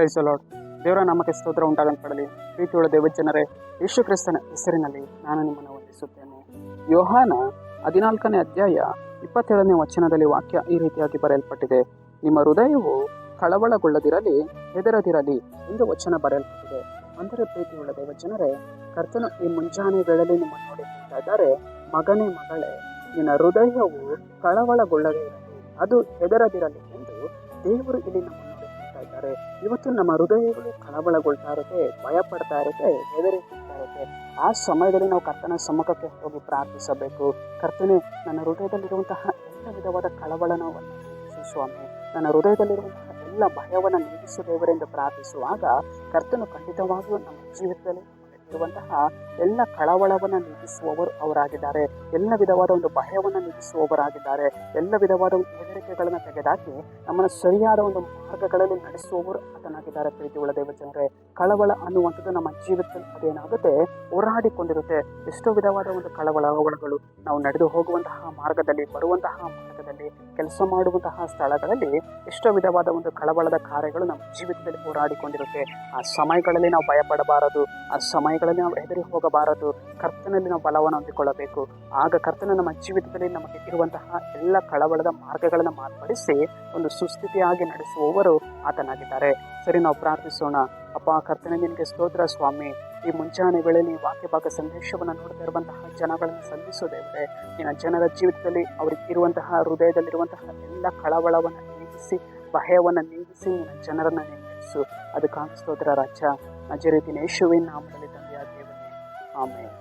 Price the lord. ದೇವರ ನಾಮಕ್ಕೆ ಸ್ತೋತ್ರ ಉಂಟಾಗಂತ ಪಡಲಿ. ಪ್ರೀತಿಯುಳ್ಳ ದೇವಜನರೇ, ಯೇಸು ಕ್ರಿಸ್ತನ ಹೆಸರಿನಲ್ಲಿ ನಾನು ನಿಮ್ಮನ್ನು ವಂದಿಸುತ್ತೇನೆ. ಯೋಹಾನ 14ನೇ ಅಧ್ಯಾಯ 27ನೇ ವಚನದಲ್ಲಿ ವಾಕ್ಯ ಈ ರೀತಿಯಾಗಿ ಬರೆಯಲ್ಪಟ್ಟಿದೆ. ನಿಮ್ಮ ಹೃದಯವು ಕಳವಳಗೊಳ್ಳದಿರಲಿ, ಹೆದರದಿರಲಿ ಎಂದು ವಚನ ಬರೆಯಲ್ಪಟ್ಟಿದೆ. ಅಂದರೆ ಪ್ರೀತಿಯುಳ್ಳ ದೇವಜನರೇ, ಕರ್ತನು ಈ ಮುಂಜಾನೆ ವೇಳೆಯಲ್ಲಿ ನಿಮ್ಮನ್ನು ನೋಡಿ ಹೇಳ್ತಾ ಇದ್ದಾರೆ, ಮಗನೇ ಮಗಳೇ, ನಿನ್ನ ಹೃದಯವು ಕಳವಳಗೊಳ್ಳದೇ ಇರಲಿ, ಅದು ಹೆದರದಿರಲಿ ಎಂದು ದೇವರು ಇಲ್ಲಿ ನಮ್ಮನ್ನು ನೋಡಿ ಹೇಳ್ತಾ ಇದ್ದಾರೆ. ಇವತ್ತು ನಮ್ಮ ಹೃದಯಗಳು ಕಳವಳಗೊಳ್ತಾ ಇರುತ್ತೆ, ಭಯ ಪಡ್ತಾ ಇರುತ್ತೆ, ಹೆದರಿಸ್ತಾ ಇರುತ್ತೆ. ಆ ಸಮಯದಲ್ಲಿ ನಾವು ಕರ್ತನ ಸಮ್ಮುಖಕ್ಕೆ ಹೋಗಿ ಪ್ರಾರ್ಥಿಸಬೇಕು. ಕರ್ತನೆ, ನನ್ನ ಹೃದಯದಲ್ಲಿರುವಂತಹ ಎಲ್ಲ ವಿಧವಾದ ಕಳವಳವನ್ನು ನೀಗಿಸು ಸ್ವಾಮಿ, ನನ್ನ ಹೃದಯದಲ್ಲಿರುವಂತಹ ಎಲ್ಲ ಭಯವನ್ನು ನೀಗಿಸು ದೇವರೆಂದು ಪ್ರಾರ್ಥಿಸುವಾಗ ಕರ್ತನು ಖಂಡಿತವಾಗಿಯೂ ನಮ್ಮ ಜೀವಿತದಲ್ಲಿ ಇರುವಂತಹ ಎಲ್ಲ ಕಳವಳವನ್ನು ನೀಗಿಸುವವರು ಅವರಾಗಿದ್ದಾರೆ. ಎಲ್ಲ ವಿಧವಾದ ಒಂದು ಭಯವನ್ನು ನೀಗಿಸುವವರಾಗಿದ್ದಾರೆ. ಎಲ್ಲ ವಿಧವಾದ ಒಂದು ಹೆದರಿಕೆಗಳನ್ನು ತೆಗೆದಾಕಿ ನಮ್ಮನ್ನು ಸರಿಯಾದ ಒಂದು ಮಾರ್ಗಗಳಲ್ಲಿ ನಡೆಸುವವರು ಆತನಾಗಿದ್ದಾರೆ. ಪ್ರೀತಿಯುಳ್ಳ ದೇವಜನರೇ, ಕಳವಳ ಅನ್ನುವಂಥದ್ದು ನಮ್ಮ ಜೀವಿತದಲ್ಲಿ ಅದೇನಾಗುತ್ತೆ, ಹೋರಾಡಿಕೊಂಡಿರುತ್ತೆ. ಎಷ್ಟೋ ವಿಧವಾದ ಒಂದು ಕಳವಳಗಳು ನಾವು ನಡೆದು ಹೋಗುವಂತಹ ಮಾರ್ಗದಲ್ಲಿ, ಬರುವಂತಹ ಮಾರ್ಗದಲ್ಲಿ, ಕೆಲಸ ಮಾಡುವಂತಹ ಸ್ಥಳಗಳಲ್ಲಿ ಎಷ್ಟೋ ವಿಧವಾದ ಒಂದು ಕಳವಳದ ಕಾರ್ಯಗಳು ನಮ್ಮ ಜೀವಿತದಲ್ಲಿ ಹೋರಾಡಿಕೊಂಡಿರುತ್ತೆ. ಆ ಸಮಯಗಳಲ್ಲಿ ನಾವು ಭಯಪಡಬಾರದು, ಆ ಸಮಯಗಳಲ್ಲಿ ನಾವು ಹೆದರಿ ಹೋಗಬಾರದು. ಕರ್ತನಲ್ಲಿ ನಾವು ಬಲವನ್ನು ಹೊಂದಿಕೊಳ್ಳಬೇಕು. ಆಗ ಕರ್ತನ ನಮ್ಮ ಜೀವಿತದಲ್ಲಿ ನಮಗೆ ಇರುವಂತಹ ಎಲ್ಲ ಕಳವಳದ ಮಾರ್ಗಗಳನ್ನು ಮಾರ್ಪಡಿಸಿ ಒಂದು ಸುಸ್ಥಿತಿಯಾಗಿ ನಡೆಸುವವರು ಆತನಾಗಿದ್ದಾರೆ. ಸರಿ, ನಾವು ಪ್ರಾರ್ಥಿಸೋಣ. ಅಪ್ಪ ಕರ್ತನೆ, ನಿನಗೆ ಸ್ತೋತ್ರ ಸ್ವಾಮಿ. ಈ ಮುಂಜಾನೆ ವೇಳೆಯಲ್ಲಿ ವಾಕ್ಯ ಭಾಗ ಸಂದೇಶವನ್ನು ನೋಡ್ತಾ ಇರುವಂತಹ ಜನಗಳನ್ನು ಸಂಧಿಸೋದೇವ್ರೆ, ನಿನ್ನ ಜನರ ಜೀವಿತದಲ್ಲಿ ಅವ್ರಿಗೆ ಇರುವಂತಹ ಹೃದಯದಲ್ಲಿರುವಂತಹ ಎಲ್ಲ ಕಳವಳವನ್ನು ನೀಗಿಸಿ, ಭಯವನ್ನು ನೀಗಿಸಿ ನಿನ್ನ ಜನರನ್ನು ನಿರ್ಮಿಸು. ಅದಕ್ಕಾಗಿ ಸ್ತೋತ್ರ ರಾಜ. ನಜರೇತಿನ ಯೇಸುವಿನ ನಾಮದಲ್ಲಿ ತಂದೆಯಾದ ದೇವರೇ, ಆಮೆನ್.